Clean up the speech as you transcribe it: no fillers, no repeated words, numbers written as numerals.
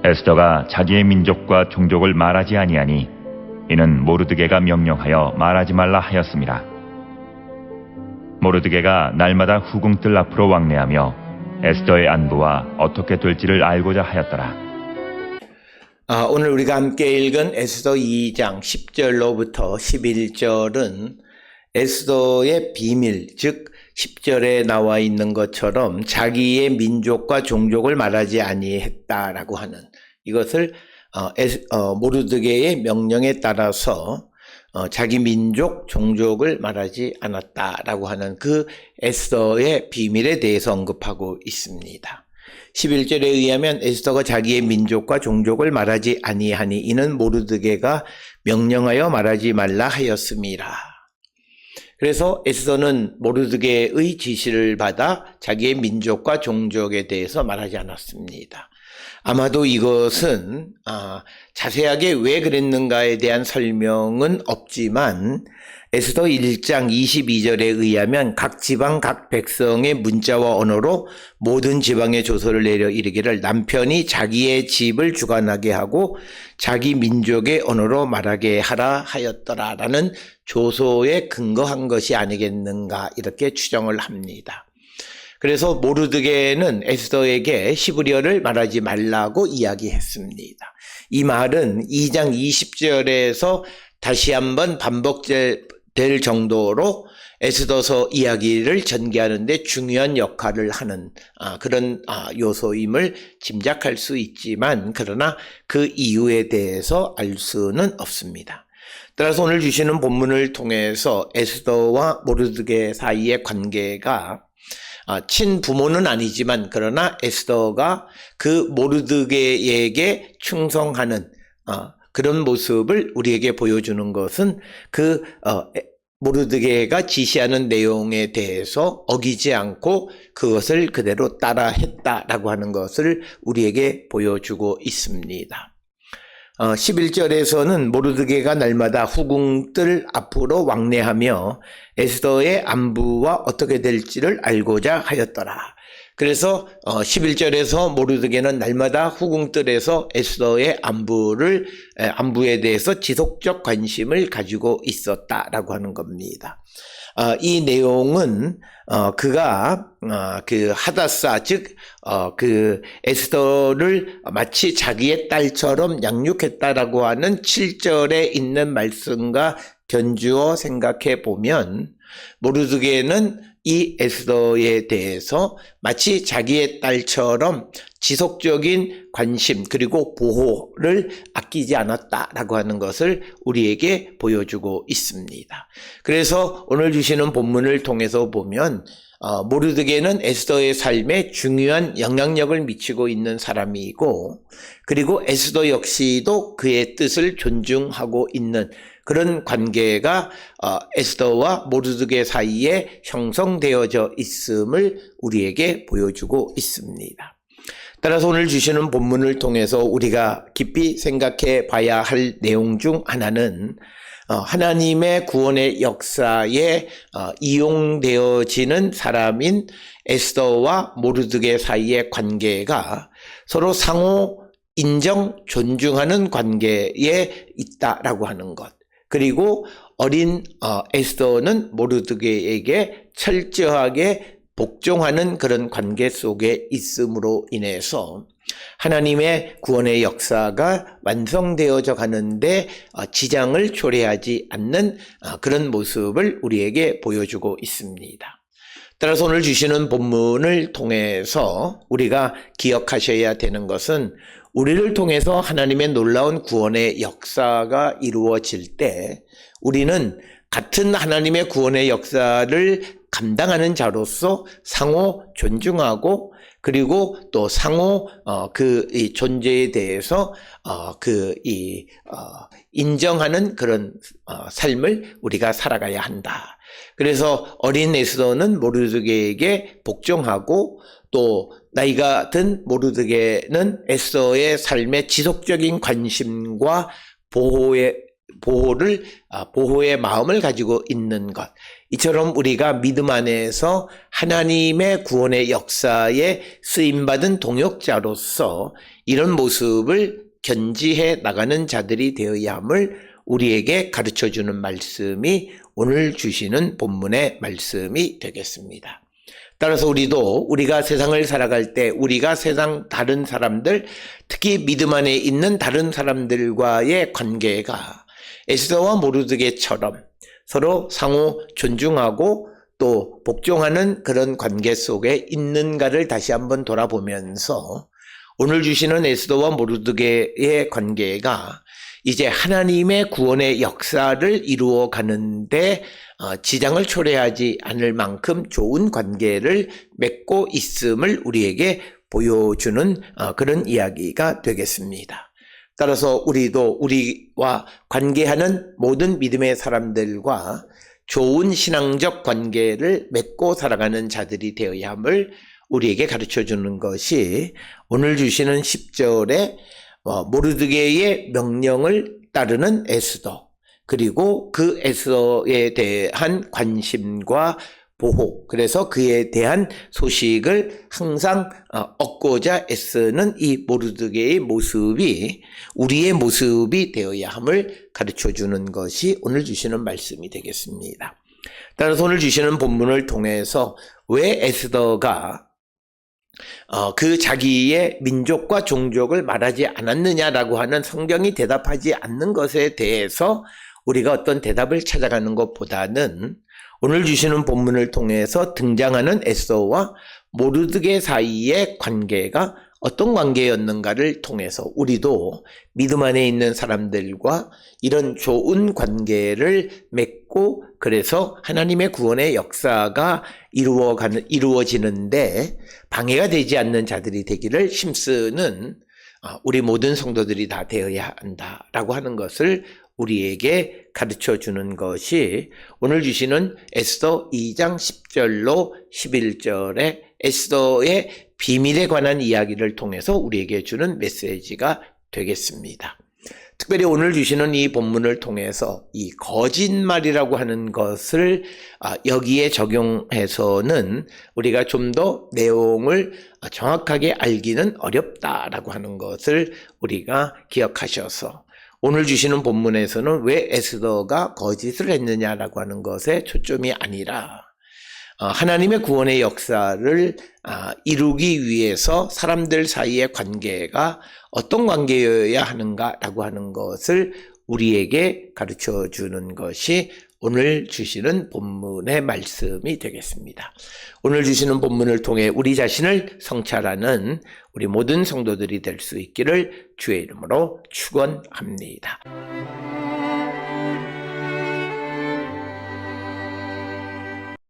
에스더가 자기의 민족과 종족을 말하지 아니하니 이는 모르드게가 명령하여 말하지 말라 하였습니다. 모르드게가 날마다 후궁들 앞으로 왕래하며 에스더의 안부와 어떻게 될지를 알고자 하였더라. 오늘 우리가 함께 읽은 에스더 2장 10절로부터 11절은 에스더의 비밀, 즉 10절에 나와 있는 것처럼 자기의 민족과 종족을 말하지 아니했다라고 하는 이것을 모르드게의 명령에 따라서 자기 민족, 종족을 말하지 않았다라고 하는 그 에스더의 비밀에 대해서 언급하고 있습니다. 11절에 의하면 에스더가 자기의 민족과 종족을 말하지 아니하니 이는 모르드게가 명령하여 말하지 말라 하였습니다. 그래서 에스더는 모르드게의 지시를 받아 자기의 민족과 종족에 대해서 말하지 않았습니다. 아마도 이것은 자세하게 왜 그랬는가에 대한 설명은 없지만 에스더 1장 22절에 의하면 각 지방 각 백성의 문자와 언어로 모든 지방의 조서를 내려 이르기를 남편이 자기의 집을 주관하게 하고 자기 민족의 언어로 말하게 하라 하였더라라는 조서에 근거한 것이 아니겠는가 이렇게 추정을 합니다. 그래서 모르드게는 에스더에게 히브리어를 말하지 말라고 이야기했습니다. 이 말은 2장 20절에서 다시 한번 반복될 정도로 에스더서 이야기를 전개하는 데 중요한 역할을 하는 그런 요소임을 짐작할 수 있지만 그러나 그 이유에 대해서 알 수는 없습니다. 따라서 오늘 주시는 본문을 통해서 에스더와 모르드게 사이의 관계가 친부모는 아니지만 그러나 에스더가 그 모르드게에게 충성하는 그런 모습을 우리에게 보여주는 것은 그 모르드게가 지시하는 내용에 대해서 어기지 않고 그것을 그대로 따라했다라고 하는 것을 우리에게 보여주고 있습니다. 11절에서는 모르드게가 날마다 후궁들 앞으로 왕래하며 에스더의 안부와 어떻게 될지를 알고자 하였더라. 그래서 11절에서 모르드게는 날마다 후궁들에서 에스더의 안부에 대해서 지속적 관심을 가지고 있었다라고 하는 겁니다. 이 내용은 그가 그 하다사 즉 그 에스더를 마치 자기의 딸처럼 양육했다라고 하는 7절에 있는 말씀과 견주어 생각해 보면 모르드게는 이 에스더에 대해서 마치 자기의 딸처럼 지속적인 관심 그리고 보호를 아끼지 않았다라고 하는 것을 우리에게 보여주고 있습니다. 그래서 오늘 주시는 본문을 통해서 보면 모르드게는 에스더의 삶에 중요한 영향력을 미치고 있는 사람이고 그리고 에스더 역시도 그의 뜻을 존중하고 있는 그런 관계가 에스더와 모르드게 사이에 형성되어져 있음을 우리에게 보여주고 있습니다. 따라서 오늘 주시는 본문을 통해서 우리가 깊이 생각해 봐야 할 내용 중 하나는 하나님의 구원의 역사에 이용되어지는 사람인 에스더와 모르드게 사이의 관계가 서로 상호 인정, 존중하는 관계에 있다라고 하는 것. 그리고 어린 에스더는 모르드게에게 철저하게 복종하는 그런 관계 속에 있음으로 인해서 하나님의 구원의 역사가 완성되어져 가는데 지장을 초래하지 않는 그런 모습을 우리에게 보여주고 있습니다. 따라서 오늘 주시는 본문을 통해서 우리가 기억하셔야 되는 것은 우리를 통해서 하나님의 놀라운 구원의 역사가 이루어질 때 우리는 같은 하나님의 구원의 역사를 감당하는 자로서 상호 존중하고 그리고 또 상호 이 존재에 대해서 인정하는 그런 삶을 우리가 살아가야 한다. 그래서 어린 에스더는 모르드게에게 복종하고 또 나이가 든 모르드게는 에스더의 삶에 지속적인 관심과 보호의 마음을 가지고 있는 것. 이처럼 우리가 믿음 안에서 하나님의 구원의 역사에 쓰임받은 동역자로서 이런 모습을 견지해 나가는 자들이 되어야 함을 우리에게 가르쳐주는 말씀이 오늘 주시는 본문의 말씀이 되겠습니다. 따라서 우리가 세상을 살아갈 때 우리가 세상 다른 사람들, 특히 믿음 안에 있는 다른 사람들과의 관계가 에스더와 모르드게처럼 서로 상호 존중하고 또 복종하는 그런 관계 속에 있는가를 다시 한번 돌아보면서 오늘 주시는 에스더와 모르드게의 관계가 이제 하나님의 구원의 역사를 이루어 가는데 지장을 초래하지 않을 만큼 좋은 관계를 맺고 있음을 우리에게 보여주는 그런 이야기가 되겠습니다. 따라서 우리도 우리와 관계하는 모든 믿음의 사람들과 좋은 신앙적 관계를 맺고 살아가는 자들이 되어야 함을 우리에게 가르쳐주는 것이 오늘 주시는 10절에 모르드게의 명령을 따르는 에스더, 그리고 그 에스더에 대한 관심과 보호, 그래서 그에 대한 소식을 항상 얻고자 애쓰는 이 모르드게의 모습이 우리의 모습이 되어야 함을 가르쳐주는 것이 오늘 주시는 말씀이 되겠습니다. 따라서 오늘 주시는 본문을 통해서 왜 에스더가 그 자기의 민족과 종족을 말하지 않았느냐라고 하는 성경이 대답하지 않는 것에 대해서 우리가 어떤 대답을 찾아가는 것보다는 오늘 주시는 본문을 통해서 등장하는 에스더와 모르드게 사이의 관계가 어떤 관계였는가를 통해서 우리도 믿음 안에 있는 사람들과 이런 좋은 관계를 맺고 그래서 하나님의 구원의 역사가 이루어지는데 방해가 되지 않는 자들이 되기를 힘쓰는 우리 모든 성도들이 다 되어야 한다라고 하는 것을 우리에게 가르쳐 주는 것이 오늘 주시는 에스더 2장 10절로 11절의 에스더의 비밀에 관한 이야기를 통해서 우리에게 주는 메시지가 되겠습니다. 특별히 오늘 주시는 이 본문을 통해서 이 거짓말이라고 하는 것을 여기에 적용해서는 우리가 좀 더 내용을 정확하게 알기는 어렵다라고 하는 것을 우리가 기억하셔서 오늘 주시는 본문에서는 왜 에스더가 거짓을 했느냐라고 하는 것에 초점이 아니라 하나님의 구원의 역사를 이루기 위해서 사람들 사이의 관계가 어떤 관계여야 하는가라고 하는 것을 우리에게 가르쳐 주는 것이 오늘 주시는 본문의 말씀이 되겠습니다. 오늘 주시는 본문을 통해 우리 자신을 성찰하는 우리 모든 성도들이 될 수 있기를 주의 이름으로 축원합니다.